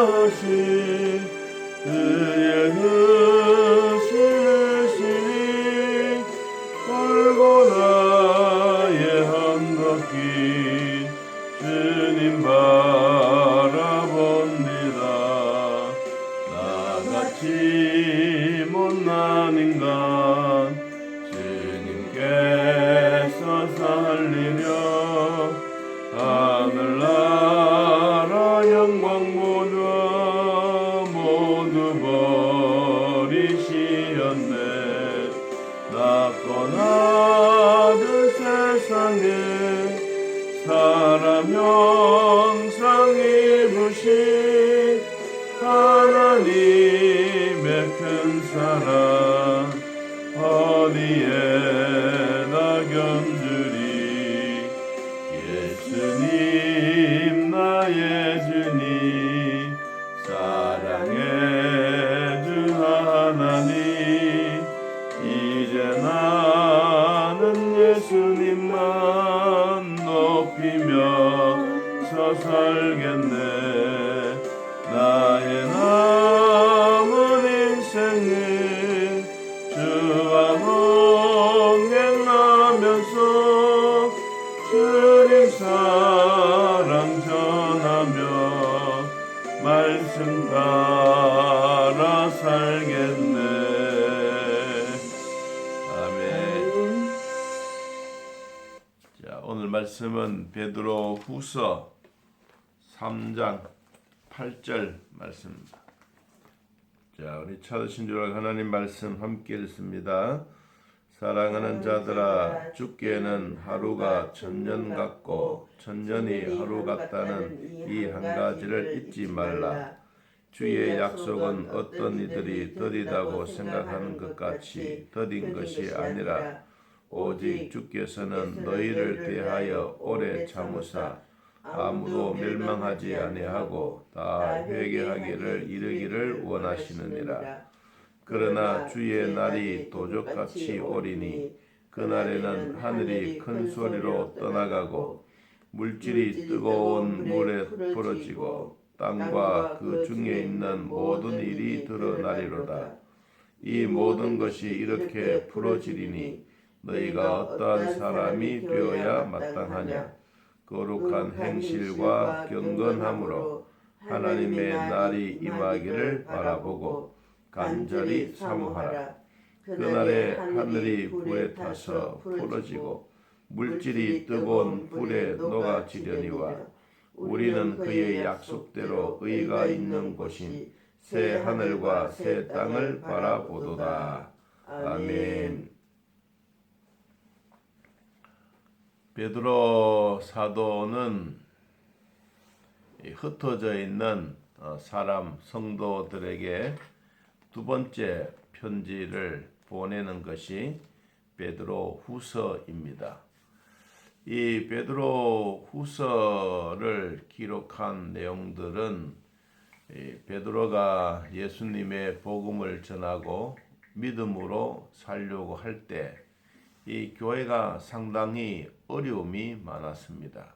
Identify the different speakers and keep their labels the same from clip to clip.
Speaker 1: 하신 그의 으시니 골고다의 한바퀴 주님 바라봅니다. 나같이 못난 인간 주님께서 살리려 하늘나라 영광 모두 버리시었네. 낳고 낳은 세상에 사람 형상 입으신 하나님의 큰 사랑 어디에나 견주리. 예수님 나의 주님 사랑의 주 하나님 이제 나는 예수님만 높이면서 살겠네. 나의 남은 인생을 주와 동행하면서 주님 사랑 전하며 말씀 따라 살겠네. 아멘. 자, 오늘 말씀은 베드로 후서 3장 8절 말씀입니다. 자, 우리 찾으신 줄 하나님 말씀 함께 읽습니다. 사랑하는 자들아, 주께는 하루가 천년 같고 천년이 하루 같다는 이 한 가지를 잊지 말라. 주의 약속은 어떤 이들이 더디다고 생각하는 것 같이 더딘 것이 아니라 오직 주께서는 너희를 대하여 오래 참으사 아무도 멸망하지 아니하고 다 회개하기를 이르기를 원하시느니라. 그러나 주의 날이 도적같이 오리니 그날에는 하늘이 큰 소리로 떠나가고 물질이 뜨거운 물에 부러지고 땅과 그 중에 있는 모든 일이 드러나리로다. 이 모든 것이 이렇게 부러지리니 너희가 어떠한 사람이 되어야 마땅하냐. 거룩한 행실과 경건함으로 하나님의 날이 임하기를 바라보고 간절히 사모하라. 그날에 하늘이 불에 타서 부러지고 물질이 뜨거운 불에 녹아지려니와 우리는 그의 약속대로 의가 있는 곳인 새 하늘과 새 땅을 바라보도다. 아멘. 베드로 사도는 흩어져 있는 사람 성도들에게 두 번째 편지를 보내는 것이 베드로 후서입니다. 이 베드로 후서를 기록한 내용들은 베드로가 예수님의 복음을 전하고 믿음으로 살려고 할 때 이 교회가 상당히 어려움이 많았습니다.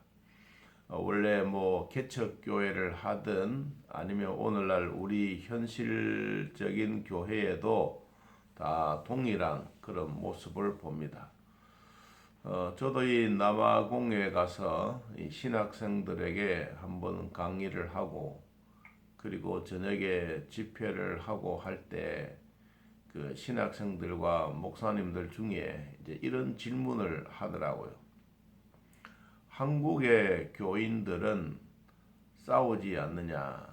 Speaker 1: 원래 개척 교회를 하든 아니면 오늘날 우리 현실적인 교회에도 다 동일한 그런 모습을 봅니다. 저도 이 남아공회에 가서 이 신학생들에게 한번 강의를 하고 그리고 저녁에 집회를 하고 할 때 그 신학생들과 목사님들 중에 이제 이런 질문을 하더라고요. 한국의 교인들은 싸우지 않느냐?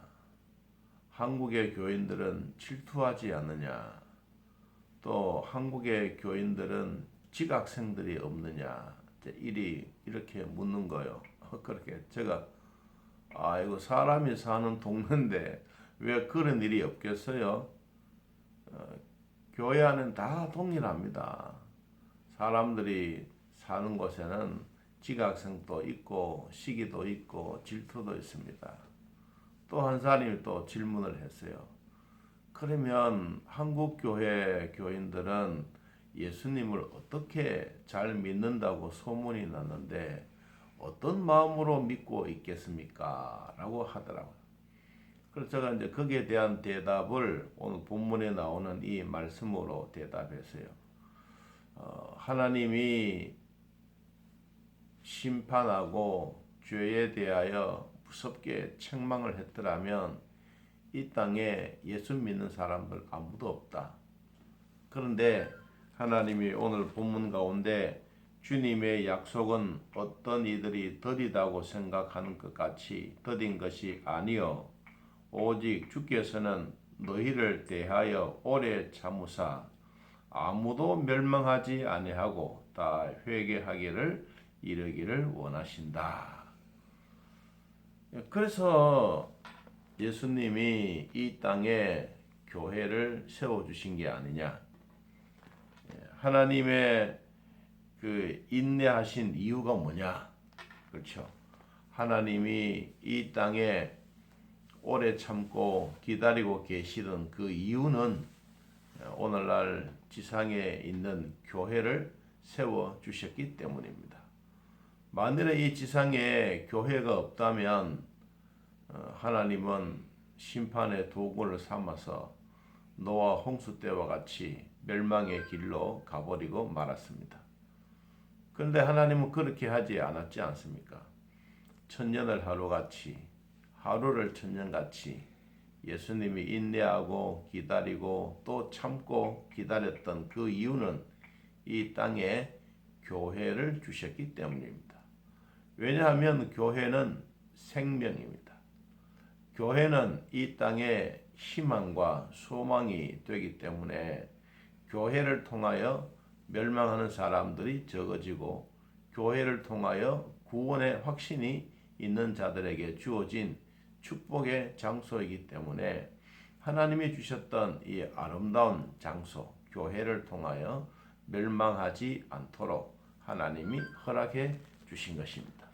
Speaker 1: 한국의 교인들은 질투하지 않느냐? 또 한국의 교인들은 지각생들이 없느냐? 이렇게 묻는 거예요. 그렇게 제가 이거 사람이 사는 동네인데 왜 그런 일이 없겠어요? 교회 안은 다 동일합니다. 사람들이 사는 곳에는 지각생도 있고 시기도 있고 질투도 있습니다. 또 한 사람이 또 질문을 했어요. 그러면 한국교회 교인들은 예수님을 어떻게 잘 믿는다고 소문이 났는데 어떤 마음으로 믿고 있겠습니까? 라고 하더라고요. 그래서 제가 이제 거기에 대한 대답을 오늘 본문에 나오는 이 말씀으로 대답했어요. 하나님이 심판하고 죄에 대하여 무섭게 책망을 했더라면 이 땅에 예수 믿는 사람들 아무도 없다. 그런데 하나님이 오늘 본문 가운데 주님의 약속은 어떤 이들이 더디다고 생각하는 것 같이 더딘 것이 아니요 오직 주께서는 너희를 대하여 오래 참으사 아무도 멸망하지 아니하고 다 회개하기를 이르기를 원하신다. 그래서 예수님이 이 땅에 교회를 세워주신 게 아니냐. 하나님의 그 인내하신 이유가 뭐냐. 그렇죠. 하나님이 이 땅에 오래 참고 기다리고 계시던 그 이유는 오늘날 지상에 있는 교회를 세워주셨기 때문입니다. 만일에 이 지상에 교회가 없다면 하나님은 심판의 도구를 삼아서 노아 홍수 때와 같이 멸망의 길로 가버리고 말았습니다. 그런데 하나님은 그렇게 하지 않았지 않습니까? 천년을 하루같이, 하루를 천년같이 예수님이 인내하고 기다리고 또 참고 기다렸던 그 이유는 이 땅에 교회를 주셨기 때문입니다. 왜냐하면 교회는 생명입니다. 교회는 이 땅에 희망과 소망이 되기 때문에 교회를 통하여 멸망하는 사람들이 적어지고 교회를 통하여 구원의 확신이 있는 자들에게 주어진 축복의 장소이기 때문에 하나님이 주셨던 이 아름다운 장소, 교회를 통하여 멸망하지 않도록 하나님이 허락해 주신 것입니다.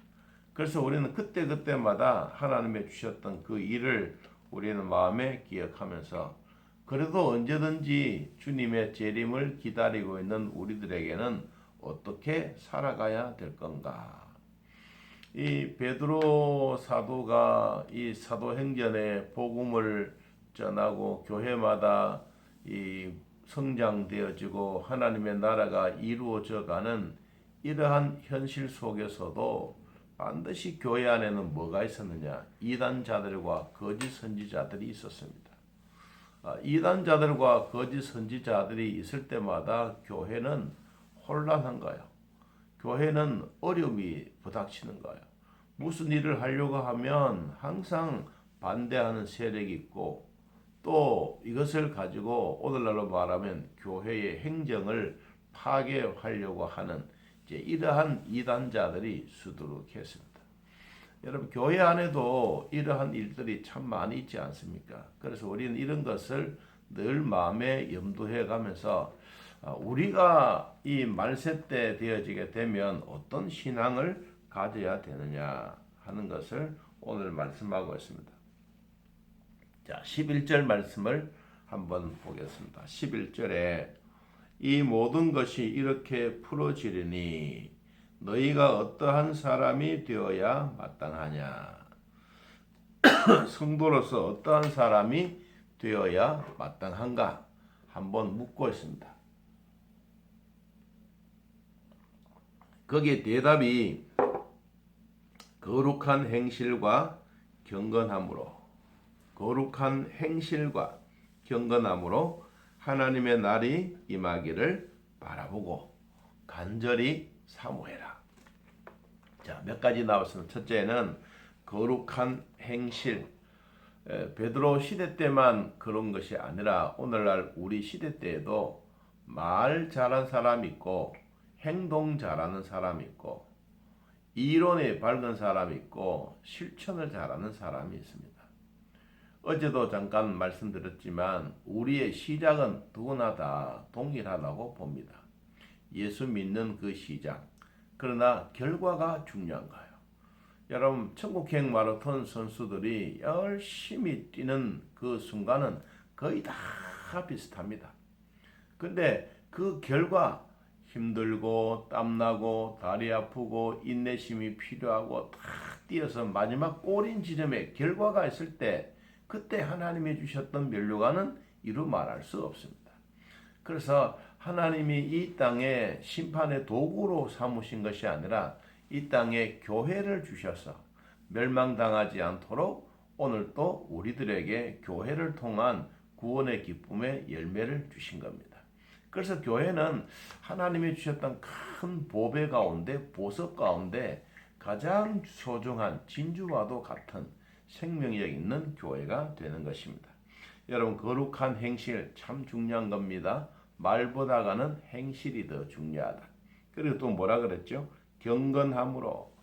Speaker 1: 그래서 우리는 그때그때마다 하나님이 주셨던 그 일을 우리는 마음에 기억하면서 그래도 언제든지 주님의 재림을 기다리고 있는 우리들에게는 어떻게 살아가야 될 건가? 이 베드로 사도가 이 사도행전의 복음을 전하고 교회마다 이 성장되어지고 하나님의 나라가 이루어져가는 이러한 현실 속에서도 반드시 교회 안에는 뭐가 있었느냐? 이단자들과 거짓 선지자들이 있었습니다. 이단자들과 거짓 선지자들이 있을 때마다 교회는 혼란한 거예요. 교회는 어려움이 부닥치는 거예요. 무슨 일을 하려고 하면 항상 반대하는 세력이 있고 또 이것을 가지고 오늘날로 말하면 교회의 행정을 파괴하려고 하는 이러한 이단자들이 수두룩했습니다. 여러분 교회 안에도 이러한 일들이 참 많이 있지 않습니까? 그래서 우리는 이런 것을 늘 마음에 염두해 가면서 우리가 이 말세 때 되어지게 되면 어떤 신앙을 가져야 되느냐 하는 것을 오늘 말씀하고 있습니다. 자, 11절 말씀을 한번 보겠습니다. 11절에 이 모든 것이 이렇게 풀어지리니 너희가 어떠한 사람이 되어야 마땅하냐. 성도로서 어떠한 사람이 되어야 마땅한가 한번 묻고 있습니다. 거기에 대답이 거룩한 행실과 경건함으로 거룩한 행실과 경건함으로 하나님의 날이 임하기를 바라보고 간절히 사모해라. 자, 몇 가지 나왔습니다. 첫째는 거룩한 행실. 베드로 시대 때만 그런 것이 아니라 오늘날 우리 시대 때에도 말 잘하는 사람이 있고 행동 잘하는 사람이 있고 이론에 밝은 사람이 있고 실천을 잘하는 사람이 있습니다. 어제도 잠깐 말씀드렸지만 우리의 시작은 누구나 다 동일하다고 봅니다. 예수 믿는 그 시작. 그러나 결과가 중요한 거예요. 여러분 천국행 마라톤 선수들이 열심히 뛰는 그 순간은 거의 다 비슷합니다. 근데 그 결과 힘들고 땀나고 다리 아프고 인내심이 필요하고 다 뛰어서 마지막 골인 지점에 결과가 있을 때 그때 하나님이 주셨던 면류관은 이루 말할 수 없습니다. 그래서 하나님이 이 땅에 심판의 도구로 삼으신 것이 아니라 이 땅에 교회를 주셔서 멸망당하지 않도록 오늘 또 우리들에게 교회를 통한 구원의 기쁨의 열매를 주신 겁니다. 그래서 교회는 하나님이 주셨던 큰 보배 가운데, 보석 가운데 가장 소중한 진주와도 같은 생명력 있는 교회가 되는 것입니다. 여러분, 거룩한 행실 참 중요한 겁니다. 말보다가는 행실이 더 중요하다. 그리고 또 뭐라 그랬죠? 경건함으로.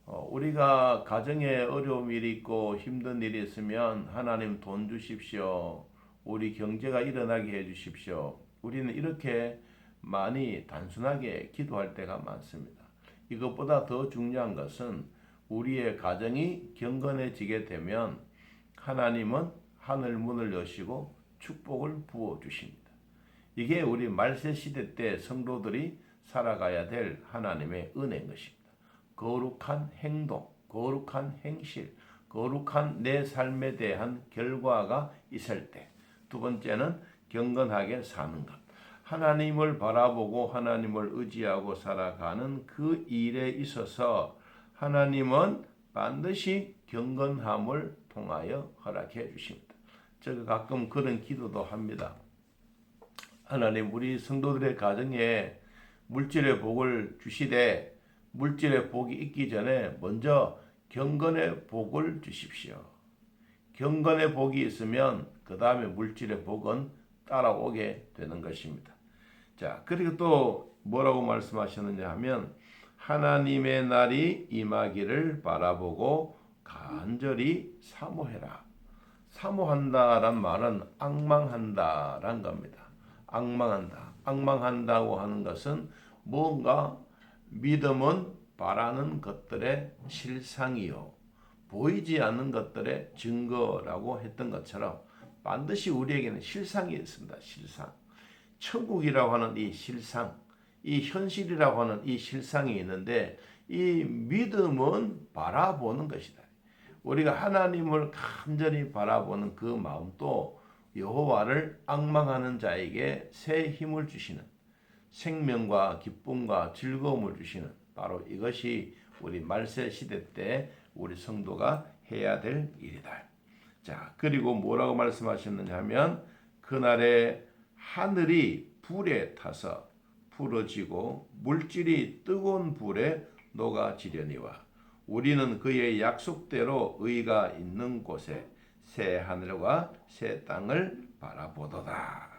Speaker 1: 우리가 가정에 어려운 일이 있고 힘든 일이 있으면 하나님 돈 주십시오. 우리 경제가 일어나게 해주십시오. 우리는 이렇게 많이 단순하게 기도할 때가 많습니다. 이것보다 더 중요한 것은 우리의 가정이 경건해지게 되면 하나님은 하늘 문을 여시고 축복을 부어주십니다. 이게 우리 말세 시대 때 성도들이 살아가야 될 하나님의 은혜인 것입니다. 거룩한 행동, 거룩한 행실, 거룩한 내 삶에 대한 결과가 있을 때, 두 번째는 경건하게 사는 것. 하나님을 바라보고 하나님을 의지하고 살아가는 그 일에 있어서 하나님은 반드시 경건함을 통하여 허락해 주십니다. 제가 가끔 그런 기도도 합니다. 하나님, 우리 성도들의 가정에 물질의 복을 주시되 물질의 복이 있기 전에 먼저 경건의 복을 주십시오. 경건의 복이 있으면 그 다음에 물질의 복은 따라오게 되는 것입니다. 자, 그리고 또 뭐라고 말씀하셨느냐 하면 하나님의 날이 임하기를 바라보고 간절히 사모해라. 사모한다란 말은 앙망한다란 겁니다. 앙망한다. 앙망한다고 하는 것은 뭔가 믿음은 바라는 것들의 실상이요. 보이지 않는 것들의 증거라고 했던 것처럼 반드시 우리에게는 실상이 있습니다. 실상. 천국이라고 하는 이 실상, 이 현실이라고 하는 이 실상이 있는데 이 믿음은 바라보는 것이다. 우리가 하나님을 간절히 바라보는 그 마음도 여호와를 앙망하는 자에게 새 힘을 주시는 생명과 기쁨과 즐거움을 주시는 바로 이것이 우리 말세 시대 때 우리 성도가 해야 될 일이다. 자, 그리고 뭐라고 말씀하셨느냐 하면 그날에 하늘이 불에 타서 부러지고 물질이 뜨거운 불에 녹아지려니와 우리는 그의 약속대로 의가 있는 곳에 새 하늘과 새 땅을 바라보도다.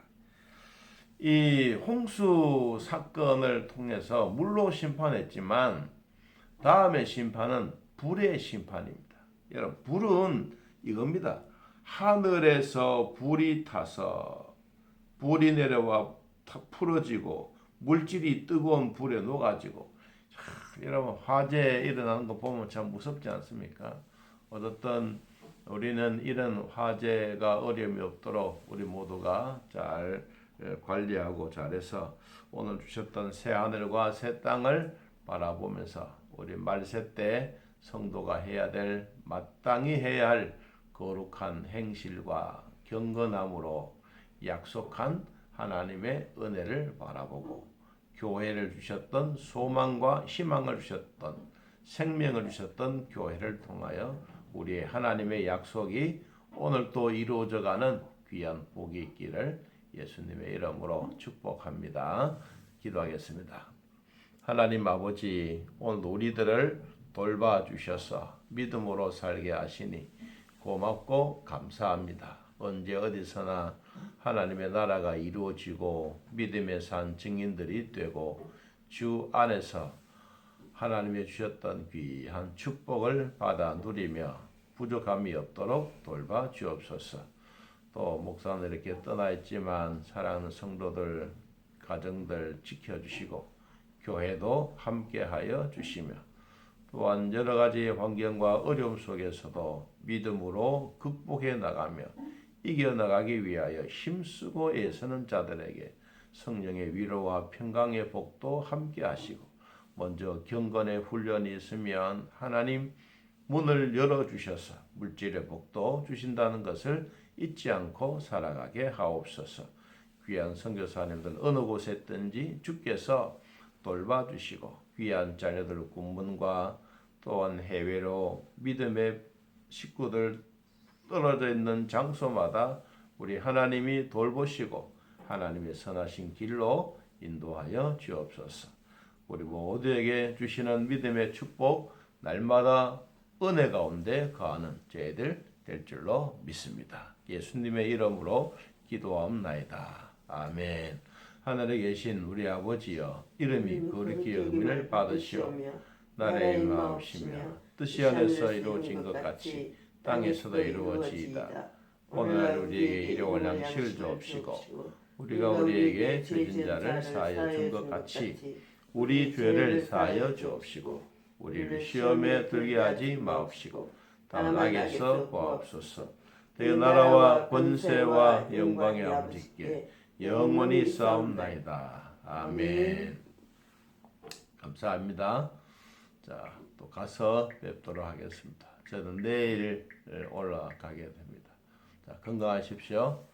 Speaker 1: 이 홍수 사건을 통해서 물로 심판했지만 다음의 심판은 불의 심판입니다. 여러분, 불은 이겁니다. 하늘에서 불이 타서 불이 내려와 풀어지고 물질이 뜨거운 불에 녹아지고 여러분 화재 일어나는 거 보면 참 무섭지 않습니까? 어떻든 우리는 이런 화재가 어려움이 없도록 우리 모두가 잘 관리하고 잘해서 오늘 주셨던 새 하늘과 새 땅을 바라보면서 우리 말세 때 성도가 해야 될 마땅히 해야 할 거룩한 행실과 경건함으로 약속한 하나님의 은혜를 바라보고 교회를 주셨던 소망과 희망을 주셨던 생명을 주셨던 교회를 통하여 우리의 하나님의 약속이 오늘 또 이루어져가는 귀한 복이 있기를 예수님의 이름으로 축복합니다. 기도하겠습니다. 하나님 아버지, 오늘 우리들을 돌봐주셔서 믿음으로 살게 하시니 고맙고 감사합니다. 언제 어디서나 하나님의 나라가 이루어지고 믿음의 산 증인들이 되고 주 안에서 하나님이 주셨던 귀한 축복을 받아 누리며 부족함이 없도록 돌봐 주옵소서. 또 목사는 이렇게 떠나 있지만 사랑하는 성도들, 가정들 지켜주시고 교회도 함께하여 주시며 또한 여러 가지 환경과 어려움 속에서도 믿음으로 극복해 나가며 이겨나가기 위하여 힘쓰고 애쓰는 자들에게 성령의 위로와 평강의 복도 함께 하시고 먼저 경건의 훈련이 있으면 하나님 문을 열어주셔서 물질의 복도 주신다는 것을 잊지 않고 살아가게 하옵소서. 귀한 선교사님들 어느 곳에 있든지 주께서 돌봐주시고 귀한 자녀들 군문과 또한 해외로 믿음의 식구들 떨어져 있는 장소마다 우리 하나님이 돌보시고 하나님의 선하신 길로 인도하여 주옵소서. 우리 모두에게 주시는 믿음의 축복 날마다 은혜 가운데 거하는 저희들 될 줄로 믿습니다. 예수님의 이름으로 기도하옵나이다. 아멘. 하늘에 계신 우리 아버지여, 이름이 거룩히 여김을 받으시오. 나라의 임하옵시며 뜻이 하늘에서 이루어진 것 같이 땅에서도 이루어지이다. 오늘날 우리에게 일용할 양식을 주옵시고 우리가 우리에게 죄진 자를 사하여 준 것 같이 우리 죄를 사하여 주옵시고 우리를 시험에 들게 하지 마옵시고 다만 악에서 구하옵소서. 그 나라와 권세와 영광의 아버지께 영원히 싸움나이다. 아멘. 감사합니다. 자, 또 가서 뵙도록 하겠습니다. 저는 내일 올라가게 됩니다. 자, 건강하십시오.